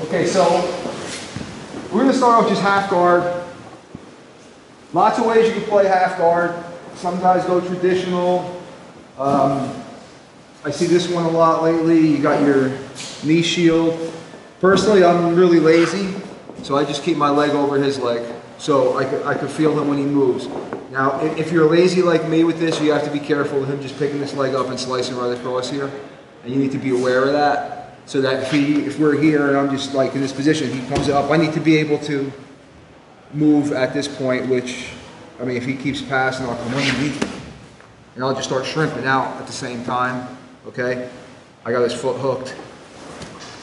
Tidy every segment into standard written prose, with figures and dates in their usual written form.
Okay, so we're going to start off just half guard. Lots of ways you can play half guard. Some guys go traditional. I see this one a lot lately. You got your knee shield. Personally, I'm really lazy, so I just keep my leg over his leg, so I could feel him when he moves. Now, if you're lazy like me with this, you have to be careful of him just picking this leg up and slicing right across here, and you need to be aware of that, so that if we're here and I'm just like in this position, he comes up, I need to be able to move at this point, which, I mean, if he keeps passing, I'll come underneath, and I'll just start shrimping out at the same time, okay? I got his foot hooked.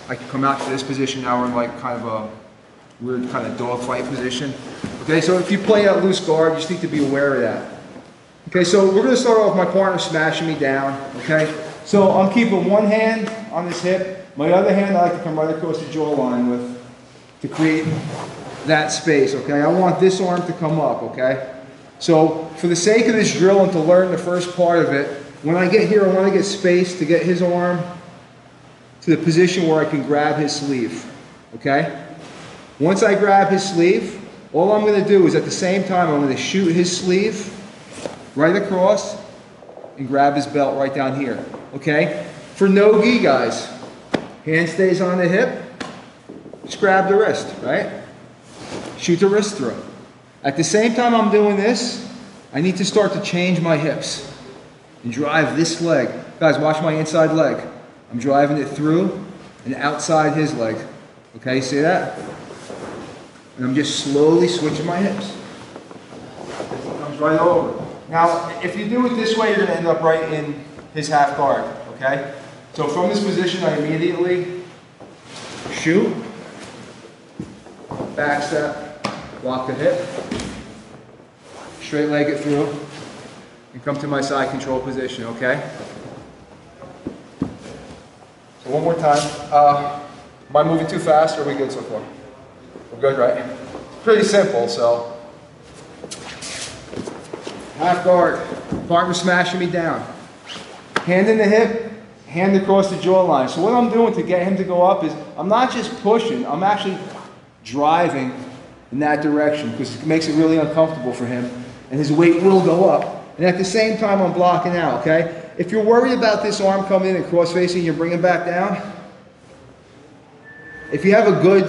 I can come out to this position now. We're in like kind of a weird kind of dogfight position. Okay, so if you play out loose guard, you just need to be aware of that. Okay, so we're going to start off with my partner smashing me down. Okay, so I'm keeping one hand on his hip. My other hand I like to come right across the jawline with to create that space. Okay, I want this arm to come up. Okay, so for the sake of this drill and to learn the first part of it, when I get here, I want to get space to get his arm to the position where I can grab his sleeve, okay? Once I grab his sleeve, all I'm going to do is at the same time, I'm going to shoot his sleeve right across and grab his belt right down here, okay? For no gi, guys, hand stays on the hip, just grab the wrist, right? Shoot the wrist through. At the same time I'm doing this, I need to start to change my hips and drive this leg. Guys, watch my inside leg. I'm driving it through and outside his leg. Okay, see that? And I'm just slowly switching my hips. It comes right over. Now, if you do it this way, you're going to end up right in his half guard. Okay? So from this position, I immediately shoot, back step, block the hip, straight leg it through, and come to my side control position. Okay? One more time. Am I moving too fast or are we good so far? We're good, right? It's pretty simple, so. Half guard. Partner smashing me down. Hand in the hip, hand across the jawline. So what I'm doing to get him to go up is, I'm not just pushing, I'm actually driving in that direction because it makes it really uncomfortable for him and his weight will go up. And at the same time, I'm blocking out, okay? If you're worried about this arm coming in and cross-facing, you're bringing back down. If you have a good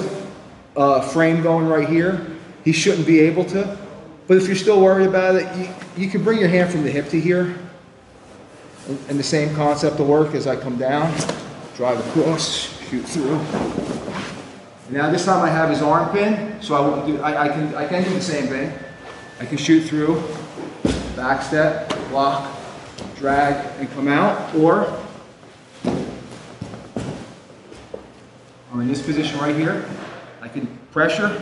frame going right here, he shouldn't be able to. But if you're still worried about it, you can bring your hand from the hip to here. And the same concept will work as I come down, drive across, shoot through. Now this time I have his arm pin, so I won't do. I can do the same thing. I can shoot through, back step, block, drag and come out, or I'm in this position right here. I can pressure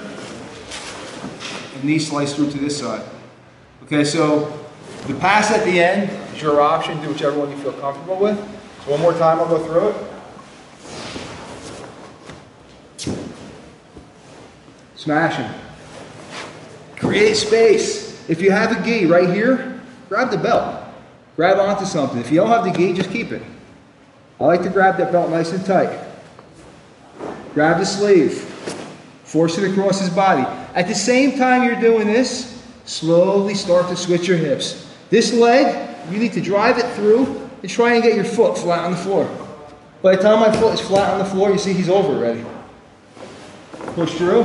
and knee slice through to this side. Okay, so the pass at the end is your option. Do whichever one you feel comfortable with. So one more time, I'll go through it. Smashing. Create space. If you have a gi right here, grab the belt. Grab onto something. If you don't have the gi, just keep it. I like to grab that belt nice and tight. Grab the sleeve. Force it across his body. At the same time you're doing this, slowly start to switch your hips. This leg, you need to drive it through and try and get your foot flat on the floor. By the time my foot is flat on the floor, you see he's over already. Push through.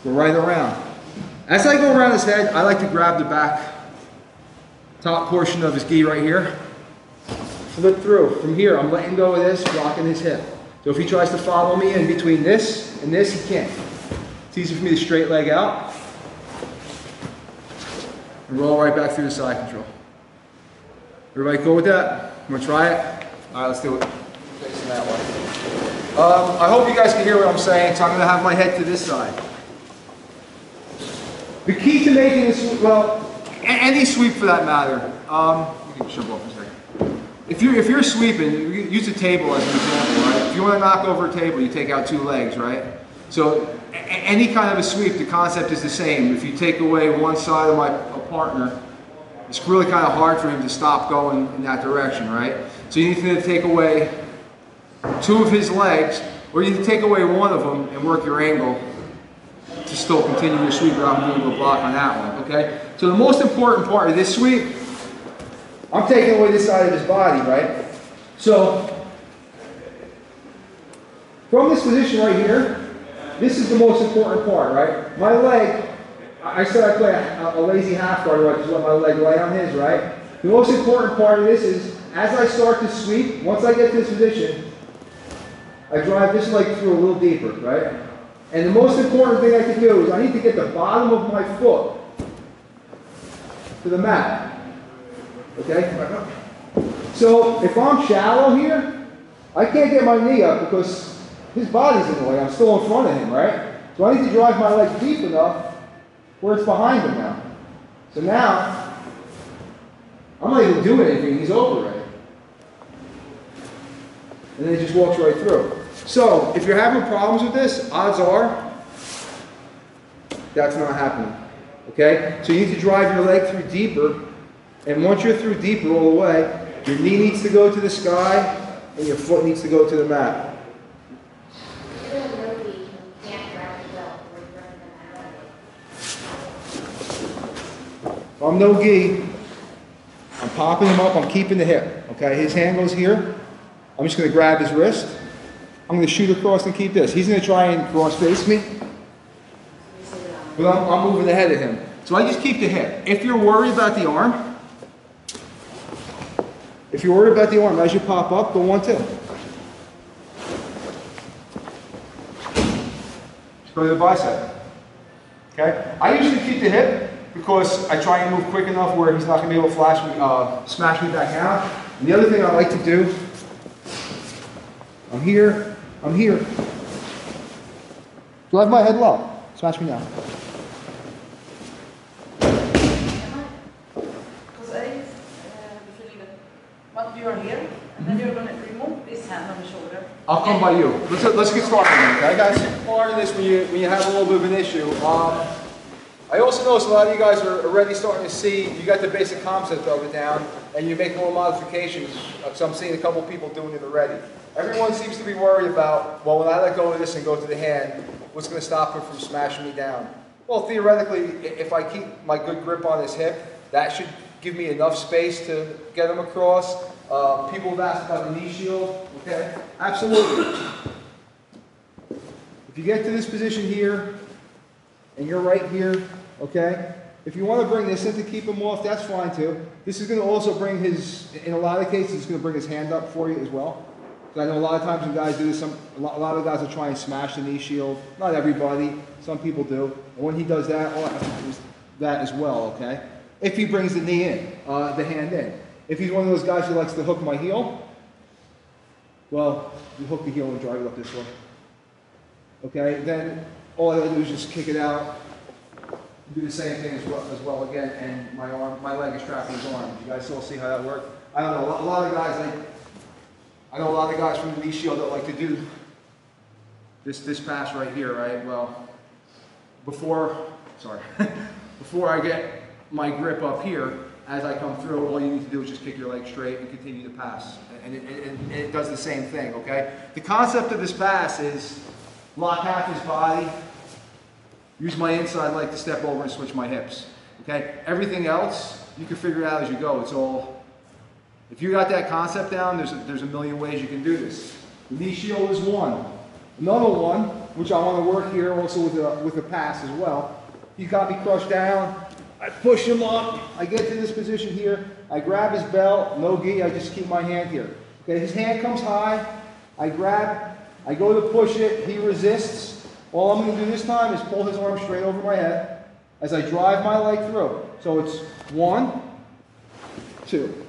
Go right around. As I go around his head, I like to grab the back top portion of his gi right here. Flip through. From here, I'm letting go of this, blocking his hip. So if he tries to follow me in between this and this, he can't. It's easy for me to straight leg out and roll right back through the side control. Everybody cool with that? You want to try it? All right, let's do it. Facing that way. I hope you guys can hear what I'm saying, so I'm going to have my head to this side. The key to making this, well, any sweep for that matter. You can jump off a second. If you're sweeping, use a table as an example, right? If you want to knock over a table, you take out two legs, right? So any kind of a sweep, the concept is the same. If you take away one side of a partner, it's really kind of hard for him to stop going in that direction, right? So you need to take away two of his legs, Or you can take away one of them and work your angle to still continue your sweep without moving the block on that one, okay? So the most important part of this sweep, I'm taking away this side of his body, right? So, from this position right here, this is the most important part, right? My leg, I said I play a lazy half guard, right? Just let my leg lay on his, right? The most important part of this is, as I start to sweep, once I get to this position, I drive this leg through a little deeper, right? And the most important thing I can do is I need to get the bottom of my foot to the mat. Okay? So if I'm shallow here, I can't get my knee up because his body's in the way. I'm still in front of him, right? So I need to drive my leg deep enough where it's behind him now. So now, I'm not even doing anything. He's over right. And then he just walks right through. So, if you're having problems with this, odds are that's not happening. Okay? So you need to drive your leg through deeper, and once you're through deeper all the way, your knee needs to go to the sky, and your foot needs to go to the mat. If I'm no gi, I'm popping him up, I'm keeping the hip. Okay? His hand goes here. I'm just going to grab his wrist. I'm going to shoot across and keep this. He's going to try and cross face me. But I'm moving ahead of him. So I just keep the hip. If you're worried about the arm, as you pop up, go 1, 2. Just go to the bicep. Okay? I usually keep the hip because I try and move quick enough where he's not going to be able to smash me back out. And the other thing I like to do, I'm here. Drive my head low. Smash me down. But you're here, and then you're going to remove this hand on the shoulder. I'll come by you. Let's get started, okay, guys? Part of this when you have a little bit of an issue. I also notice a lot of you guys are already starting to see you got the basic concept of it down, and you make little modifications. So I'm seeing a couple people doing it already. Everyone seems to be worried about, well, when I let go of this and go to the hand, what's going to stop him from smashing me down? Well, theoretically, if I keep my good grip on his hip, that should give me enough space to get him across. People have asked about the knee shield. Okay, absolutely. If you get to this position here, and you're right here, okay? If you want to bring this in to keep him off, that's fine too. This is going to also bring his, in a lot of cases, it's going to bring his hand up for you as well. I know a lot of times when guys do this, a lot of guys will try and smash the knee shield. Not everybody, some people do. And when he does that, all I have to do is that as well, okay? If he brings the knee in, the hand in. If he's one of those guys who likes to hook my heel, well, you hook the heel and drive it up this way. Okay, then all I gotta do is just kick it out, do the same thing as well again, and my leg is trapped in his arm. You guys still see how that works? I don't know, a lot of guys, I know a lot of guys from the knee shield that like to do this pass right here, right? Well, before I get my grip up here, as I come through, all you need to do is just kick your leg straight and continue to pass. And it does the same thing, okay? The concept of this pass is lock half his body, use my inside leg to step over and switch my hips, okay? Everything else, you can figure it out as you go. It's all, if you got that concept down, there's a million ways you can do this. The knee shield is one. Another one, which I want to work here also with a pass as well. He's got me crushed down. I push him up. I get to this position here. I grab his belt. No gi. I just keep my hand here. Okay, his hand comes high. I grab. I go to push it. He resists. All I'm going to do this time is pull his arm straight over my head as I drive my leg through. So it's 1, 2.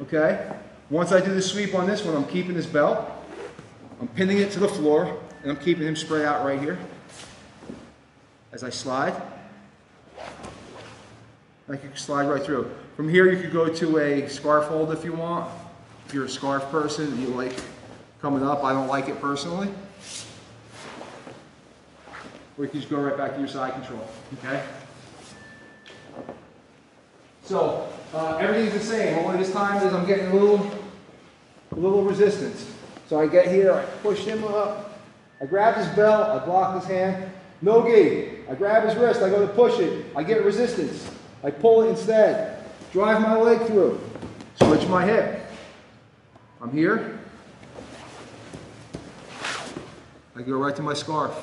Okay? Once I do the sweep on this one, I'm keeping his belt. I'm pinning it to the floor, and I'm keeping him spread out right here. As I slide, I can slide right through. From here, you could go to a scarf hold if you want. If you're a scarf person, you like coming up. I don't like it personally. Or you can just go right back to your side control, okay? So, everything's the same. Only this time is I'm getting a little resistance. So I get here, I push him up, I grab his belt, I block his hand, no gi. I grab his wrist, I go to push it, I get resistance. I pull it instead, drive my leg through, switch my hip. I'm here, I go right to my scarf.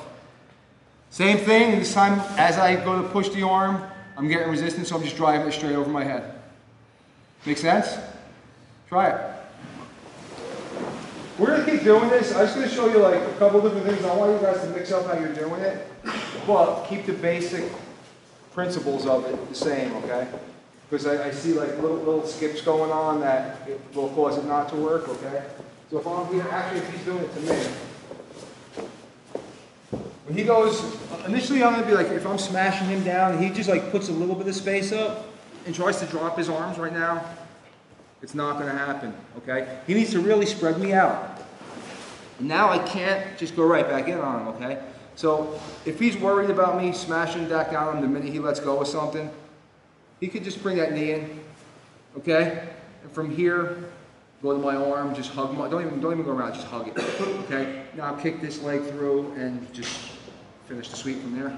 Same thing, this time as I go to push the arm, I'm getting resistance, so I'm just driving it straight over my head. Make sense? Try it. We're going to keep doing this. I'm just going to show you like a couple different things. I want you guys to mix up how you're doing it, but keep the basic principles of it the same, okay? Because I see like little skips going on that it will cause it not to work, okay? So if I'm here, actually if he's doing it to me, when he goes, initially I'm going to be like, if I'm smashing him down, and he just like puts a little bit of space up and tries to drop his arms right now, it's not going to happen, okay? He needs to really spread me out. And now I can't just go right back in on him, okay? So if he's worried about me smashing back down on him the minute he lets go of something, he could just bring that knee in, okay? And from here, go to my arm, just hug him. Don't even go around, just hug it, okay? Now kick this leg through and just finish the sweep from there.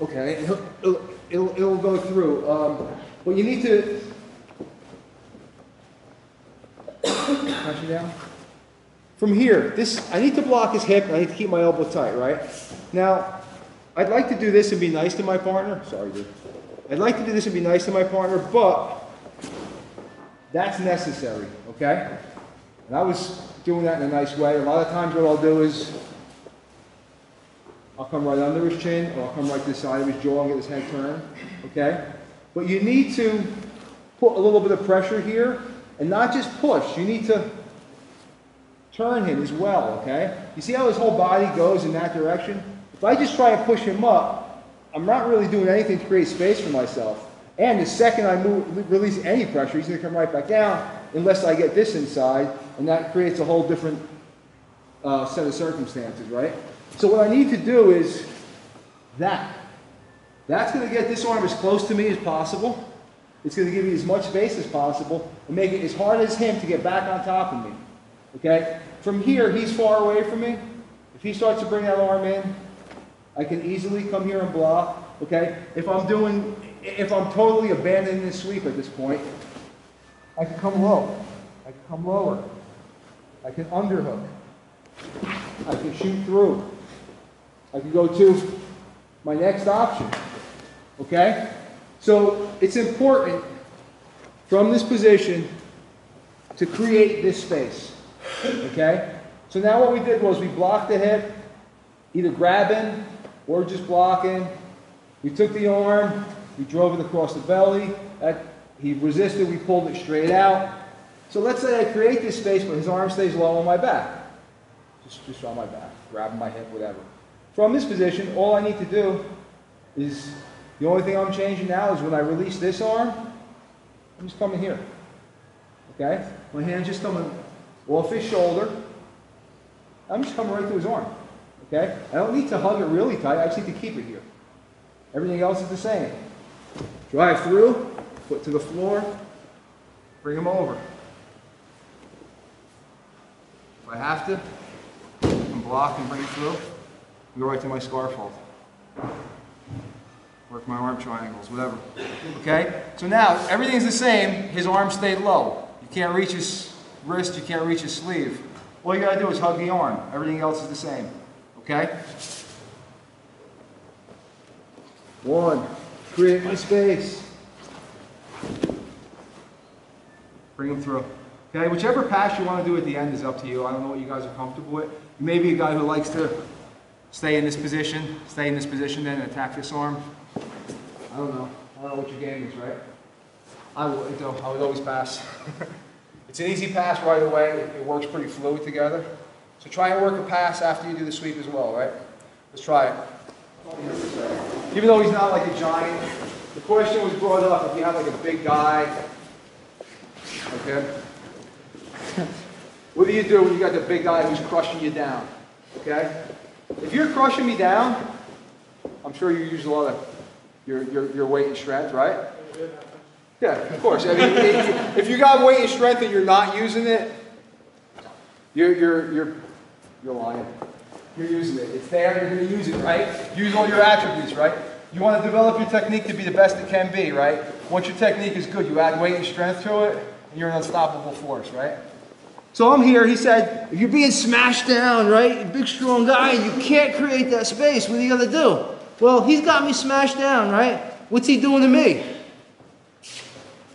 Okay, it'll go through. But you need to punch it down. From here, I need to block his hip, and I need to keep my elbow tight, right? Now, I'd like to do this and be nice to my partner. Sorry, dude. I'd like to do this and be nice to my partner, but that's necessary, okay? And I was doing that in a nice way. A lot of times what I'll do is I'll come right under his chin, or I'll come right to the side of his jaw and get his head turned, okay? But you need to put a little bit of pressure here, and not just push. You need to turn him as well, okay? You see how his whole body goes in that direction? If I just try and push him up, I'm not really doing anything to create space for myself. And the second I release any pressure, he's going to come right back down unless I get this inside, and that creates a whole different set of circumstances, right? So what I need to do is that. That's going to get this arm as close to me as possible. It's going to give me as much space as possible and make it as hard as him to get back on top of me. Okay? From here, he's far away from me. If he starts to bring that arm in, I can easily come here and block. Okay? If I'm totally abandoning this sweep at this point, I can come low. I can come lower. I can underhook. I can shoot through. I can go to my next option. Okay? So it's important from this position to create this space. Okay? So now what we did was we blocked the hip, either grabbing or just blocking. We took the arm, we drove it across the belly. He resisted, we pulled it straight out. So let's say I create this space, but his arm stays low on my back. Just on my back, grabbing my hip, whatever. From this position, all I need to do is, the only thing I'm changing now is when I release this arm, I'm just coming here. Okay? My hand's just coming off his shoulder. I'm just coming right to his arm. Okay? I don't need to hug it really tight, I just need to keep it here. Everything else is the same. Drive through, foot to the floor, bring him over. If I have to, I can block and bring it through, and go right to my scarf hold. Work my arm triangles, whatever. Okay? So now, everything's the same. His arm stayed low. You can't reach his wrist, you can't reach his sleeve. All you gotta do is hug the arm. Everything else is the same. Okay? One, create my space. Bring him through. Okay, whichever pass you want to do at the end is up to you. I don't know what you guys are comfortable with. You may be a guy who likes to stay in this position then and attack this arm. I don't know what your game is, right? I would always pass. It's an easy pass right away. It works pretty fluid together. So try and work a pass after you do the sweep as well, right? Let's try it. Even though he's not like a giant, the question was brought up if you have like a big guy. Okay? What do you do when you got the big guy who's crushing you down? Okay? If you're crushing me down, I'm sure you use a lot of your weight and strength, right? Yeah, of course. I mean, if you got weight and strength and you're not using it, You're lying. You're using it. It's there, you're going to use it, right? Use all your attributes, right? You want to develop your technique to be the best it can be, right? Once your technique is good, you add weight and strength to it, and you're an unstoppable force, right? So I'm here, he said, if you're being smashed down, right? You're a big, strong guy, and you can't create that space, what are you going to do? Well, he's got me smashed down, right? What's he doing to me?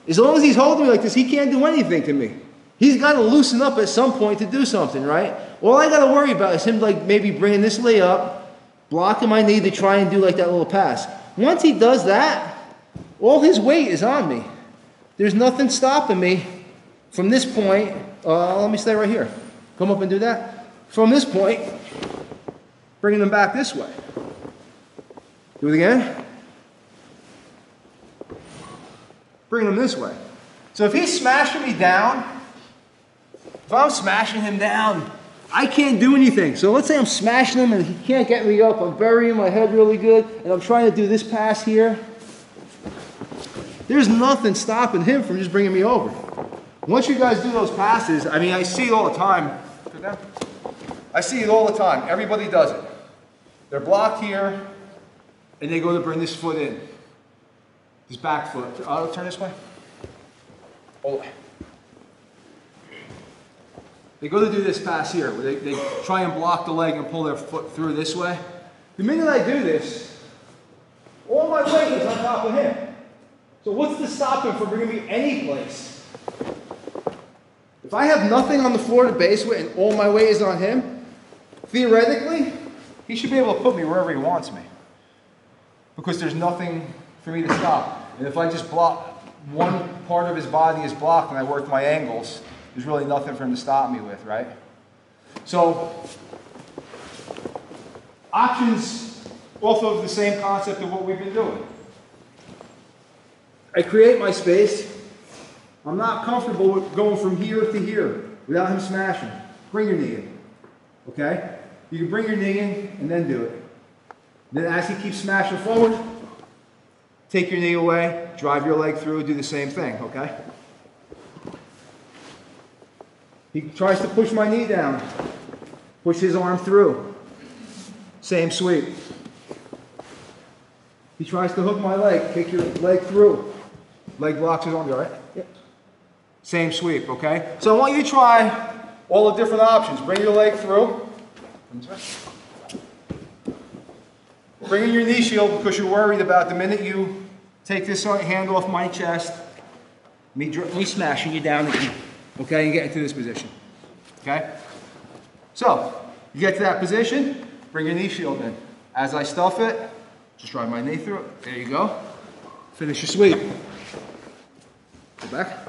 As long as he's holding me like this, he can't do anything to me. He's got to loosen up at some point to do something, right? All I got to worry about is him like maybe bringing this leg up, blocking my knee to try and do like that little pass. Once he does that, all his weight is on me. There's nothing stopping me from this point. Let me stay right here. Come up and do that. From this point, bringing them back this way. Do it again. Bring them this way. So if he's smashing me down, if I'm smashing him down, I can't do anything. So let's say I'm smashing him and he can't get me up. I'm burying my head really good and I'm trying to do this pass here. There's nothing stopping him from just bringing me over. Once you guys do those passes, I mean, I see it all the time. I see it all the time. Everybody does it. They're blocked here and they go to bring this foot in. His back foot. Turn this way. Hold it. They go to do this pass here, where they try and block the leg and pull their foot through this way. The minute I do this, all my weight is on top of him. So what's to stop him from bringing me any place? If I have nothing on the floor to base with and all my weight is on him, theoretically, he should be able to put me wherever he wants me. Because there's nothing for me to stop. And if I just block, one part of his body is blocked and I work my angles, there's really nothing for him to stop me with, right? So, options off of the same concept of what we've been doing. I create my space. I'm not comfortable with going from here to here without him smashing. Bring your knee in, okay? You can bring your knee in and then do it. Then as he keeps smashing forward, take your knee away, drive your leg through, do the same thing, okay? He tries to push my knee down, push his arm through. Same sweep. He tries to hook my leg, kick your leg through. Leg blocks his arm, you all right? Yep. Same sweep, okay? So I want you to try all the different options. Bring your leg through. Bring in your knee shield because you're worried about the minute you take this hand off my chest, me smashing you down again. Okay, and get into this position. Okay? So, you get to that position, bring your knee shield in. As I stuff it, just drive my knee through it. There you go. Finish your sweep. Go back.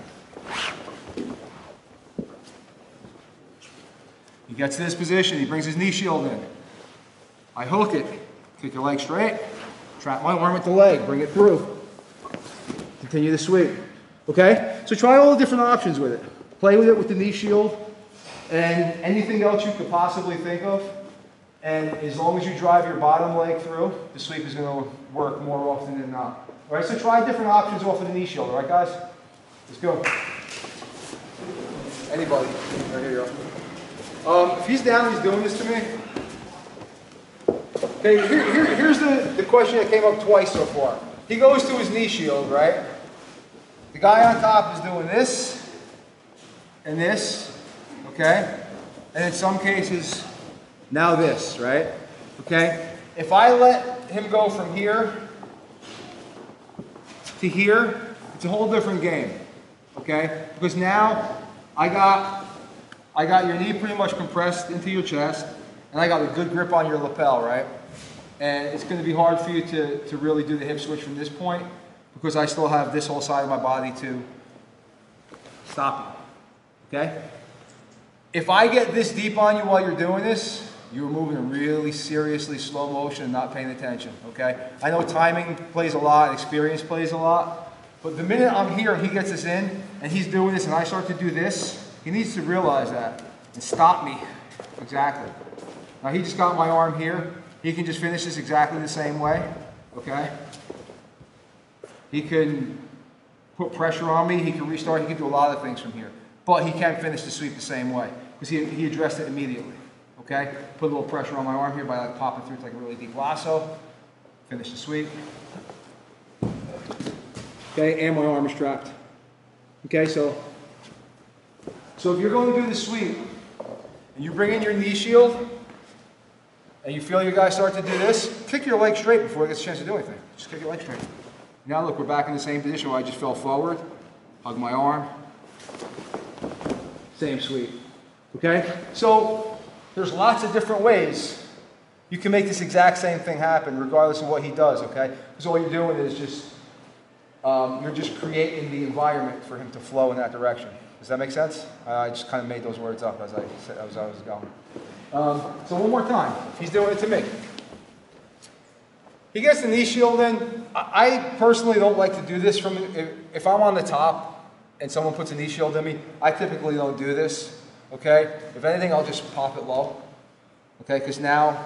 He gets to this position, he brings his knee shield in. I hook it, kick your leg straight, trap my arm at the leg, bring it through. Continue the sweep. Okay? So try all the different options with it. Play with it with the knee shield and anything else you could possibly think of. And as long as you drive your bottom leg through, the sweep is going to work more often than not. All right, so try different options off of the knee shield. All right, guys? Let's go. Anybody? Right here you go. If he's down, he's doing this to me. Okay, here's the question that came up twice so far. He goes to his knee shield, right? The guy on top is doing this. And this, okay? And in some cases, now this, right? Okay? If I let him go from here to here, it's a whole different game, okay? Because now I got your knee pretty much compressed into your chest, and I got a good grip on your lapel, right? And it's going to be hard for you to really do the hip switch from this point because I still have this whole side of my body to stop you. Okay? If I get this deep on you while you're doing this, you're moving in really seriously slow motion and not paying attention, okay? I know timing plays a lot, experience plays a lot, but the minute I'm here and he gets this in, and he's doing this and I start to do this, he needs to realize that and stop me. Exactly. Now he just got my arm here. He can just finish this exactly the same way, okay? He can put pressure on me, he can restart, he can do a lot of things from here. But he can finish the sweep the same way. because he addressed it immediately. Okay? Put a little pressure on my arm here by like popping through. It's like a really deep lasso. Finish the sweep. Okay, and my arm is strapped. Okay, so if you're going to do the sweep, and you bring in your knee shield, and you feel your guy start to do this, kick your leg straight before he gets a chance to do anything. Just kick your leg straight. Now look, we're back in the same position where I just fell forward, hug my arm, same sweep. Okay? So there's lots of different ways you can make this exact same thing happen regardless of what he does, okay? Because all you're doing is just, you're just creating the environment for him to flow in that direction. Does that make sense? I just kind of made those words up as I was going. So one more time, he's doing it to me. He gets the knee shield in. I personally don't like to do this from, if I'm on the top and someone puts a knee shield in me, I typically don't do this, okay? If anything, I'll just pop it low, okay? Because now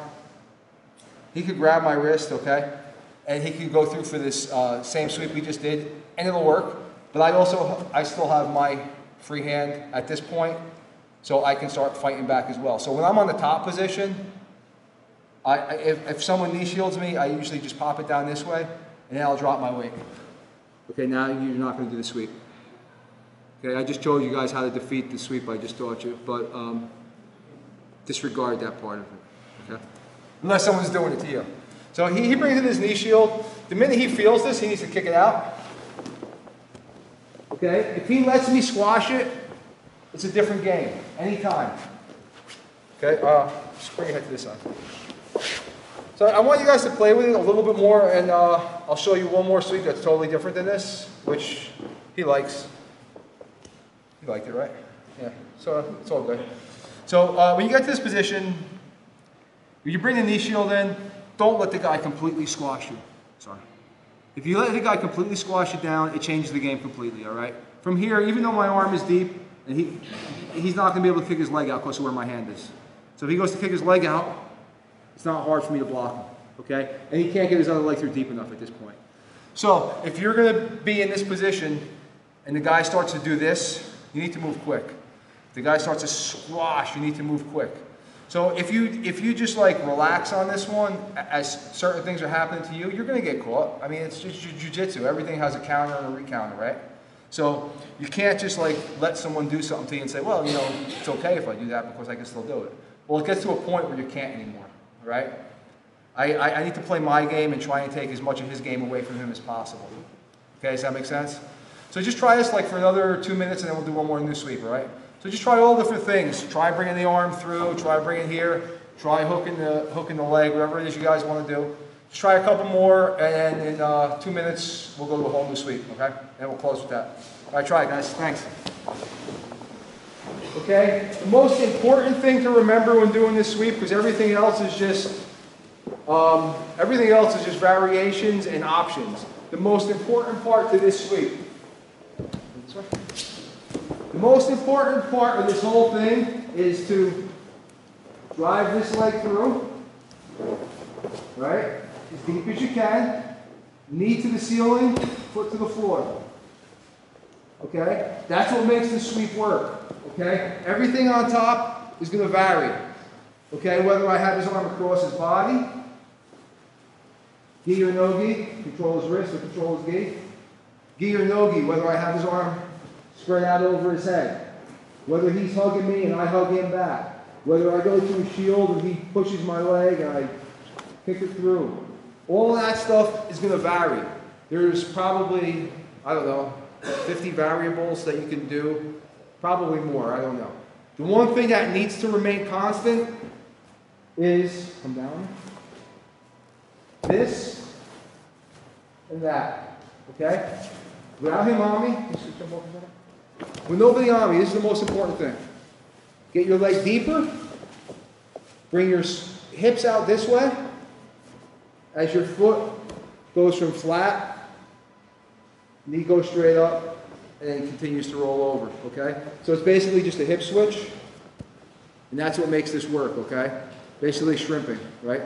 he could grab my wrist, okay? And he could go through for this same sweep we just did, and it'll work. But I still have my free hand at this point, so I can start fighting back as well. So when I'm on the top position, if someone knee shields me, I usually just pop it down this way, and then I'll drop my weight. Okay, now you're not going to do the sweep. Okay, I just showed you guys how to defeat the sweep I just taught you, but disregard that part of it. Okay, unless someone's doing it to you. So he brings in his knee shield. The minute he feels this, he needs to kick it out. Okay, if he lets me squash it, it's a different game, anytime. Okay, just bring your head to this side. So I want you guys to play with it a little bit more, and I'll show you one more sweep that's totally different than this, which he likes. He liked it, right? Yeah, so it's all good. So when you get to this position, when you bring the knee shield in, don't let the guy completely squash you. Sorry. If you let the guy completely squash you down, it changes the game completely, all right? From here, even though my arm is deep, and he's not going to be able to kick his leg out close to where my hand is. So if he goes to kick his leg out, it's not hard for me to block him, okay? And he can't get his other leg through deep enough at this point. So if you're going to be in this position and the guy starts to do this, you need to move quick. If the guy starts to squash, you need to move quick. So if you just like relax on this one, as certain things are happening to you, you're going to get caught. I mean, it's just jiu-jitsu. Everything has a counter and a recounter, right? So you can't just like let someone do something to you and say, well, you know, it's okay if I do that because I can still do it. Well, it gets to a point where you can't anymore, right? I need to play my game and try and take as much of his game away from him as possible. Okay, does that make sense? So just try this like for another 2 minutes and then we'll do one more new sweep, all right? So just try all different things. Try bringing the arm through, try bringing here, try hooking the leg, whatever it is you guys want to do. Just try a couple more, and in 2 minutes, we'll go to a whole new sweep, okay? And we'll close with that. All right, try it, guys. Thanks. Okay, the most important thing to remember when doing this sweep, because everything else is just variations and options. The most important part to this sweep. The most important part of this whole thing is to drive this leg through, right? As deep as you can, knee to the ceiling, foot to the floor. Okay? That's what makes the sweep work. Okay? Everything on top is going to vary. Okay? Whether I have his arm across his body, gi or no gi, control his wrist or control his gi. Gi or no gi, whether I have his arm spread out over his head. Whether he's hugging me and I hug him back. Whether I go to a shield and he pushes my leg and I kick it through. All of that stuff is going to vary. There's probably, I don't know, 50 variables that you can do. Probably more, I don't know. The one thing that needs to remain constant is, come down, this and that. Okay? Without him on me, with nobody on me, this is the most important thing. Get your leg deeper. Bring your hips out this way. As your foot goes from flat, knee goes straight up, and then continues to roll over, okay? So it's basically just a hip switch, and that's what makes this work, okay? Basically shrimping, right?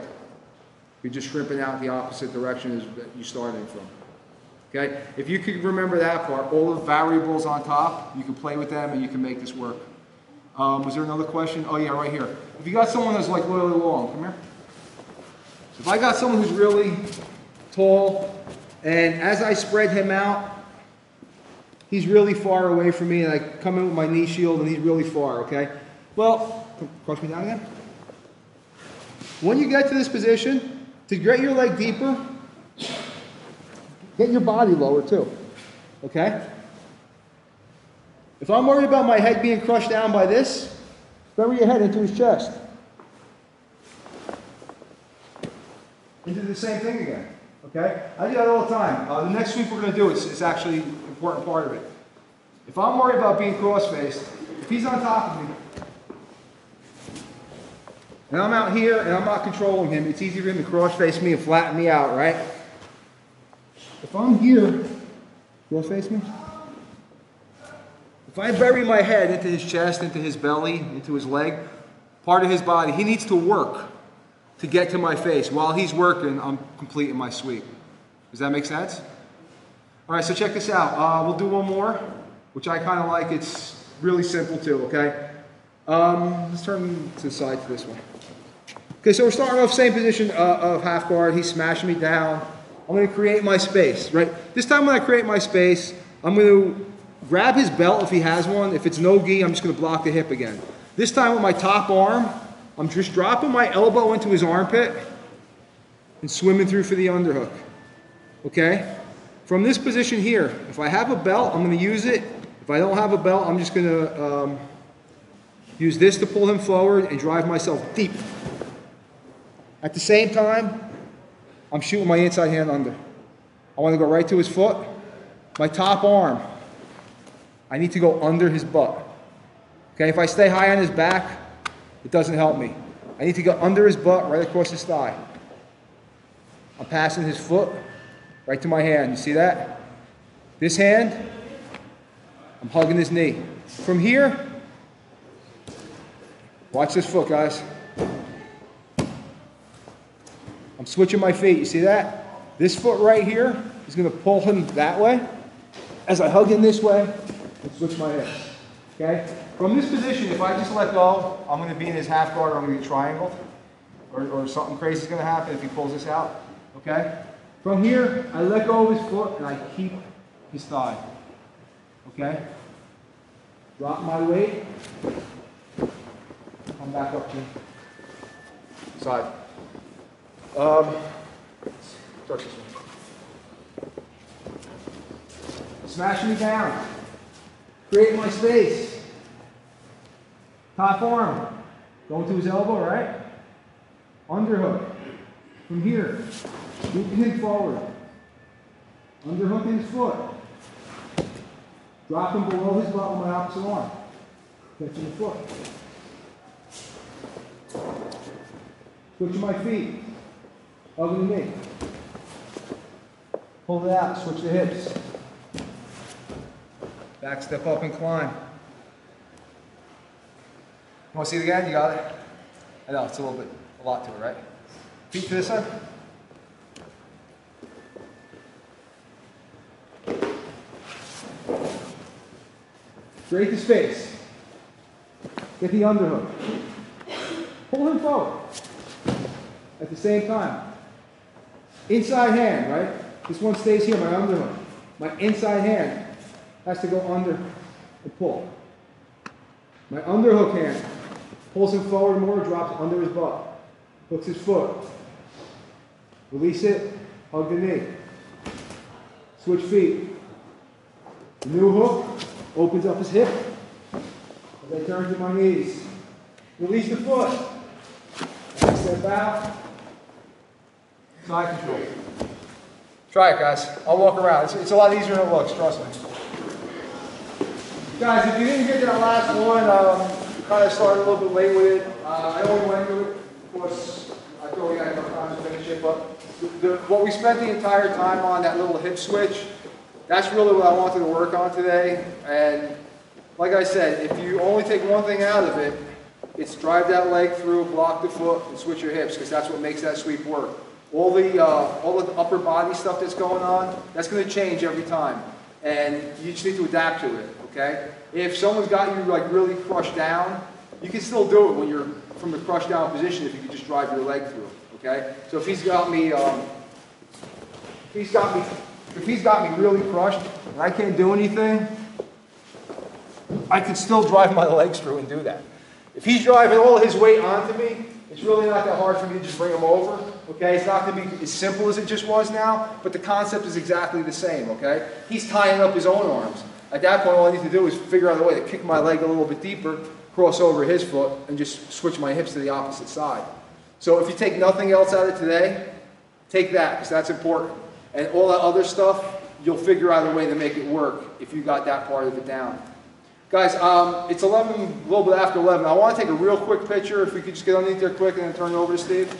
You're just shrimping out the opposite direction as you started from. Okay? If you could remember that part, all the variables on top, you can play with them and you can make this work. Was there another question? Oh yeah, right here. If you got someone that's like really long, come here. So if I got someone who's really tall, and as I spread him out, he's really far away from me, and I come in with my knee shield, and he's really far, okay? Well, crush me down again. When you get to this position, to get your leg deeper, get your body lower too, okay? If I'm worried about my head being crushed down by this, bury your head into his chest. And do the same thing again, okay? I do that all the time. The next sweep we're going to do is actually an important part of it. If I'm worried about being cross-faced, if he's on top of me, and I'm out here and I'm not controlling him, it's easy for him to cross-face me and flatten me out, right? If I'm here, cross-face me. If I bury my head into his chest, into his belly, into his leg, part of his body, he needs to work to get to my face. While he's working, I'm completing my sweep. Does that make sense? All right, so check this out. We'll do one more, which I kind of like. It's really simple too, okay? Let's turn to the side for this one. Okay, so we're starting off same position of half guard. He's smashing me down. I'm going to create my space, right? This time when I create my space, I'm going to grab his belt if he has one. If it's no gi, I'm just going to block the hip again. This time with my top arm, I'm just dropping my elbow into his armpit and swimming through for the underhook. Okay? From this position here, if I have a belt, I'm going to use it. If I don't have a belt, I'm just going to use this to pull him forward and drive myself deep. At the same time, I'm shooting my inside hand under. I want to go right to his foot. My top arm, I need to go under his butt. Okay, if I stay high on his back, it doesn't help me. I need to go under his butt, right across his thigh. I'm passing his foot right to my hand. You see that? This hand, I'm hugging his knee. From here, watch this foot, guys. I'm switching my feet. You see that? This foot right here is going to pull him that way as I hug him this way and switch my hips. Okay? From this position, if I just let go, I'm going to be in his half guard or I'm going to be triangled. Or something crazy is going to happen if he pulls this out. Okay? From here, I let go of his foot and I keep his thigh. Okay? Drop my weight. Come back up to side. Touch this one. Smashing me down. Create my space. Top arm. Going to his elbow, right? Underhook. From here. Scooping him forward. Underhooking his foot. Dropping below his butt with my opposite arm. Catching the foot. Switching my feet. Hugging the knee. Pull it out, switch the hips. Back step up and climb. You want to see it again? You got it? I know, it's a lot to it, right? Feet to this side. Create the space. Get the underhook. Pull him forward. At the same time. Inside hand, right? This one stays here, my underhook. My inside hand has to go under and pull. My underhook hand pulls him forward more, drops under his butt. Hooks his foot. Release it, hug the knee. Switch feet. The new hook opens up his hip as I turn to my knees. Release the foot. Back step out. Side control. Try it, guys. I'll walk around. It's a lot easier than it looks, trust me. Guys, if you didn't get that last one, kind of started a little bit late with it. I only went through it, of course, I thought we had enough time to finish it, but what we spent the entire time on, that little hip switch, that's really what I wanted to work on today. And like I said, if you only take one thing out of it, it's drive that leg through, block the foot, and switch your hips, because that's what makes that sweep work. All the upper body stuff that's going on, that's going to change every time. and you just need to adapt to it, okay? If someone's got you like really crushed down, you can still do it when you're from the crushed down position if you can just drive your leg through, okay? So if he's got me, if he's got me really crushed and I can't do anything, I can still drive my legs through and do that. If he's driving all his weight onto me, it's really not that hard for me to just bring him over, okay? It's not going to be as simple as it just was now, but the concept is exactly the same, okay? He's tying up his own arms. At that point, all I need to do is figure out a way to kick my leg a little bit deeper, cross over his foot, and just switch my hips to the opposite side. So if you take nothing else out of today, take that, because that's important. And all that other stuff, you'll figure out a way to make it work if you got that part of it down. Guys, it's 11, a little bit after 11. I want to take a real quick picture. If we could just get underneath there quick and then turn it over to Steve.